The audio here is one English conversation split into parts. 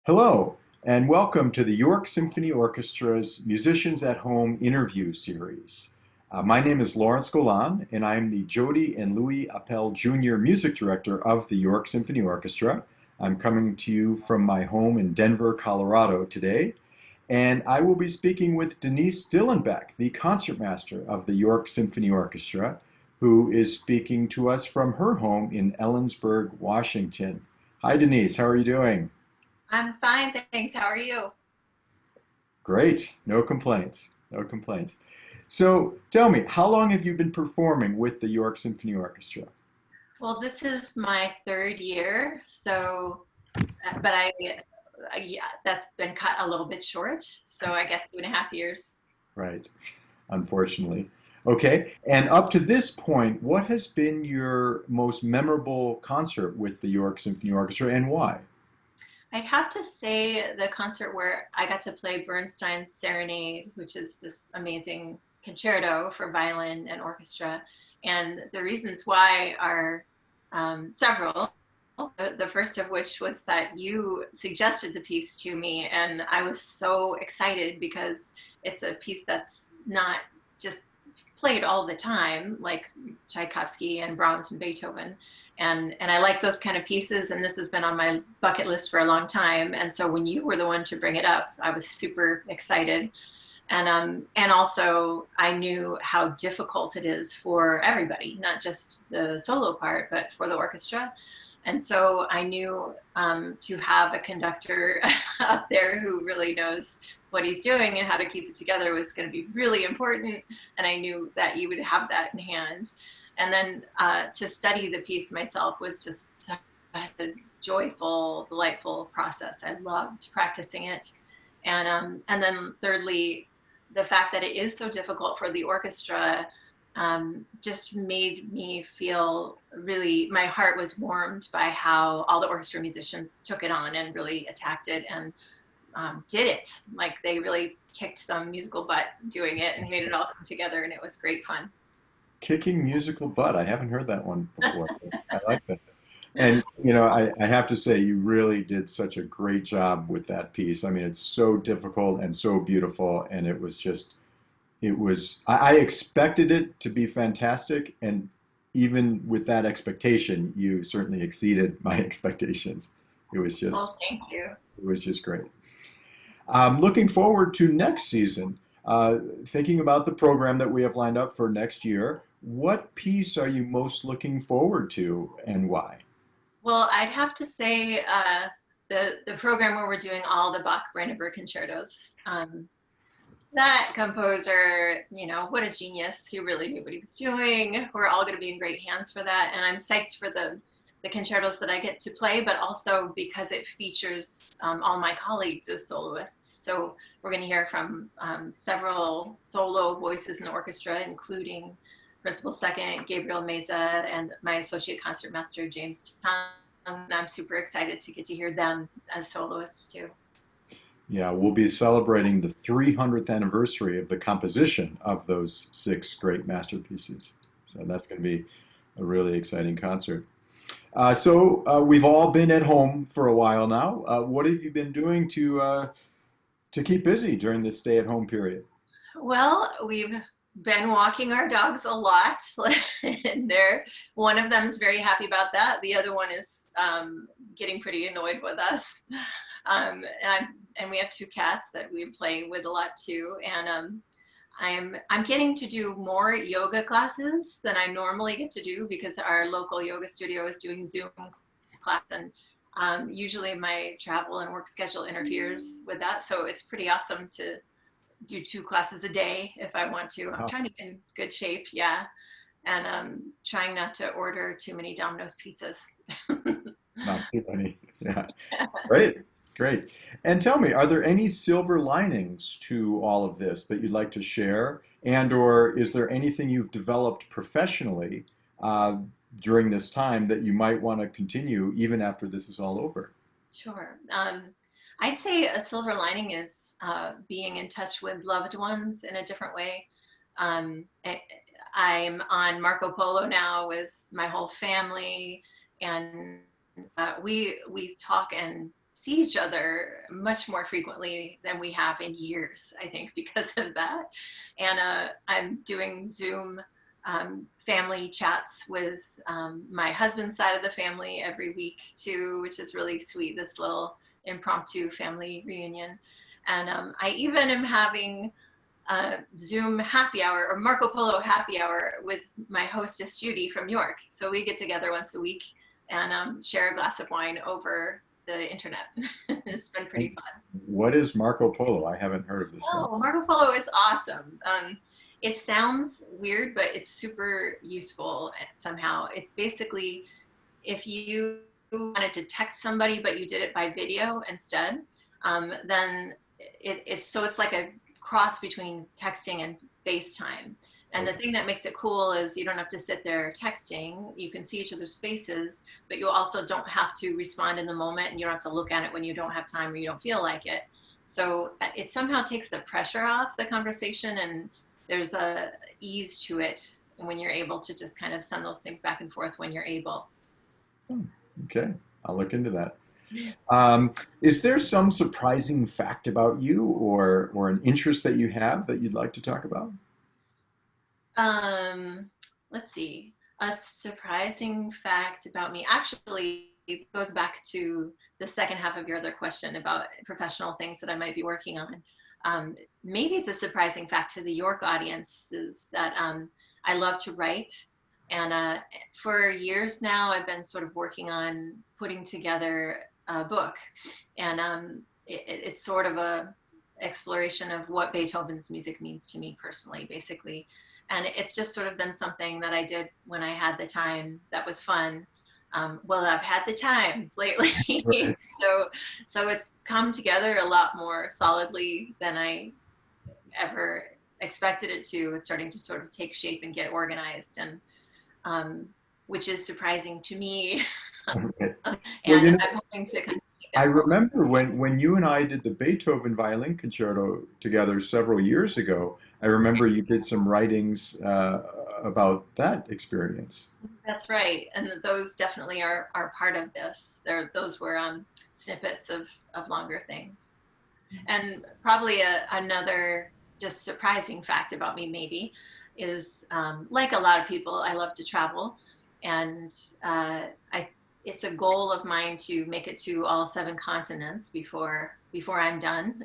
Hello, and welcome to the York Symphony Orchestra's Musicians at Home interview series. My name is Lawrence Golan, and I'm the Jody and Louis Appel Jr. Music Director of the York Symphony Orchestra. I'm coming to you from my home in Denver, Colorado today, and I will be speaking with Denise Dillenbeck, the concertmaster of the York Symphony Orchestra, who is speaking to us from her home in Ellensburg, Washington. Hi, Denise. How are you doing? I'm fine, thanks. How are you? Great. No complaints. No complaints. So tell me, how long have you been performing with the York Symphony Orchestra? Well, this is my third year, so but yeah, that's been cut a little bit short. So I guess 2.5 years. Right, unfortunately. Okay, and up to this point, what has been your most memorable concert with the York Symphony Orchestra and why? I'd have to say the concert where I got to play Bernstein's Serenade, which is this amazing concerto for violin and orchestra. And the reasons why are several. The first of which was that you suggested the piece to me, and I was so excited because it's a piece that's not just played all the time, like Tchaikovsky and Brahms and Beethoven. And I like those kind of pieces, and this has been on my bucket list for a long time. And so when you were the one to bring it up, I was super excited. And also I knew how difficult it is for everybody, not just the solo part, but for the orchestra. And so I knew to have a conductor up there who really knows what he's doing and how to keep it together was going to be really important. And I knew that you would have that in hand. And then to study the piece myself was just such a joyful, delightful process. I loved practicing it. And then thirdly, the fact that it is so difficult for the orchestra just made me feel really, my heart was warmed by how all the orchestra musicians took it on and really attacked it and did it. Like they really kicked some musical butt doing it and made it all come together, and it was great fun. Kicking musical butt. I haven't heard that one before. I like that. And, I have to say, you really did such a great job with that piece. I mean, it's so difficult and so beautiful, and it was just I expected it to be fantastic, and even with that expectation, you certainly exceeded my expectations. It was just, Well, thank you. it was just great. Looking forward to next season. Thinking about the program that we have lined up for next year, what piece are you most looking forward to and why? Well, I'd have to say the program where we're doing all the Bach Brandenburg concertos. That composer, what a genius! He really knew what he was doing. We're all going to be in great hands for that, and I'm psyched for the concertos that I get to play, but also because it features all my colleagues as soloists. So we're going to hear from several solo voices in the orchestra, including Principal Second Gabriel Meza and my associate concertmaster James Tong. And I'm super excited to get to hear them as soloists too. Yeah, we'll be celebrating the 300th anniversary of the composition of those six great masterpieces. So that's going to be a really exciting concert. We've all been at home for a while now. What have you been doing to keep busy during this stay-at-home period? Well, we've been walking our dogs a lot, and they're one of them is very happy about that. The other one is getting pretty annoyed with us. And we have two cats that we play with a lot too. And I'm getting to do more yoga classes than I normally get to do because our local yoga studio is doing Zoom class, and usually my travel and work schedule interferes with that. So it's pretty awesome to do two classes a day if I want to. I'm Wow, trying to get in good shape, yeah, and trying not to order too many Domino's pizzas. not too many. Yeah, great, great. And tell me, are there any silver linings to all of this that you'd like to share? And or is there anything you've developed professionally uh, during this time that you might want to continue even after this is all over? Sure. I'd say a silver lining is being in touch with loved ones in a different way. Um, I, I'm on Marco Polo now with my whole family, and we talk and see each other much more frequently than we have in years, I think, because of that. And I'm doing Zoom family chats with my husband's side of the family every week too, which is really sweet, this little impromptu family reunion. And I even am having Zoom happy hour or Marco Polo happy hour with my hostess Judy from York. So we get together once a week and share a glass of wine over the internet. It's been pretty fun. What is Marco Polo? I haven't heard of this one. Oh, Marco Polo is awesome. It sounds weird, but it's super useful somehow. It's basically if you wanted to text somebody, but you did it by video instead, then it's like a cross between texting and FaceTime. And the thing that makes it cool is you don't have to sit there texting. You can see each other's faces, but you also don't have to respond in the moment, and you don't have to look at it when you don't have time or you don't feel like it. So it somehow takes the pressure off the conversation, and there's a ease to it when you're able to just kind of send those things back and forth when you're able. Okay, I'll look into that. Is there some surprising fact about you or an interest that you have that you'd like to talk about? Let's see. A surprising fact about me actually goes back to the second half of your other question about professional things that I might be working on. Maybe it's a surprising fact to the York audience is that I love to write. And for years now, I've been sort of working on putting together a book. And it's sort of a exploration of what Beethoven's music means to me personally, basically. And it's just sort of been something that I did when I had the time that was fun. Well, I've had the time lately. Right. So it's come together a lot more solidly than I ever expected it to. It's starting to sort of take shape and get organized, and which is surprising to me. Okay. And Well, I'm hoping to kind of take I that forward. remember when you and I did the Beethoven Violin Concerto together several years ago. I remember you did some writings about that experience. That's right, and those definitely are part of this. Those were snippets of longer things. And probably another just surprising fact about me maybe is like a lot of people, I love to travel, and it's a goal of mine to make it to all 7 continents before I'm done.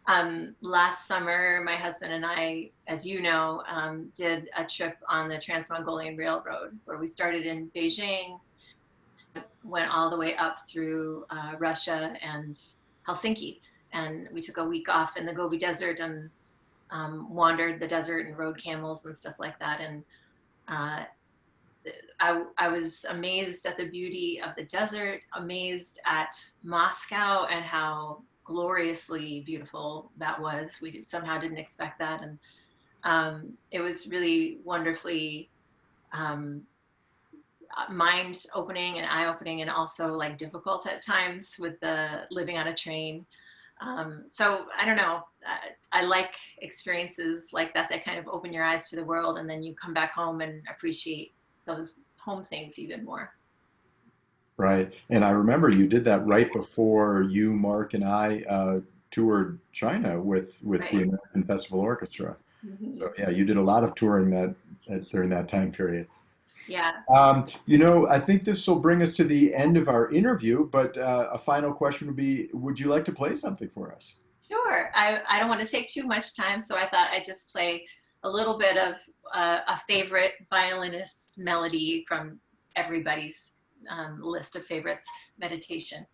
And last summer, my husband and I, as you know, did a trip on the Trans-Mongolian Railroad where we started in Beijing, went all the way up through Russia and Helsinki. And we took a week off in the Gobi Desert and wandered the desert and rode camels and stuff like that. And uh, I was amazed at the beauty of the desert, amazed at Moscow and how gloriously beautiful that was. We somehow didn't expect that. And it was really wonderfully um, mind opening and eye opening, and also like difficult at times with the living on a train. So I don't know. I like experiences like that kind of open your eyes to the world, and then you come back home and appreciate those home things even more. Right. And I remember you did that right before you, Mark, and I toured China with the Right. American Festival Orchestra. Mm-hmm. So yeah, you did a lot of touring during that time period. Yeah. I think this will bring us to the end of our interview, but a final question would be, would you like to play something for us? Sure. I don't want to take too much time, so I thought I'd just play a little bit of a favorite violinist's melody from everybody's list of favorites, Meditation.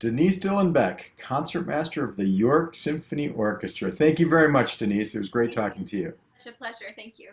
Denise Dillenbeck, Concertmaster of the York Symphony Orchestra. Thank you very much, Denise. It was great Thank you. talking to you. Such a pleasure. Thank you.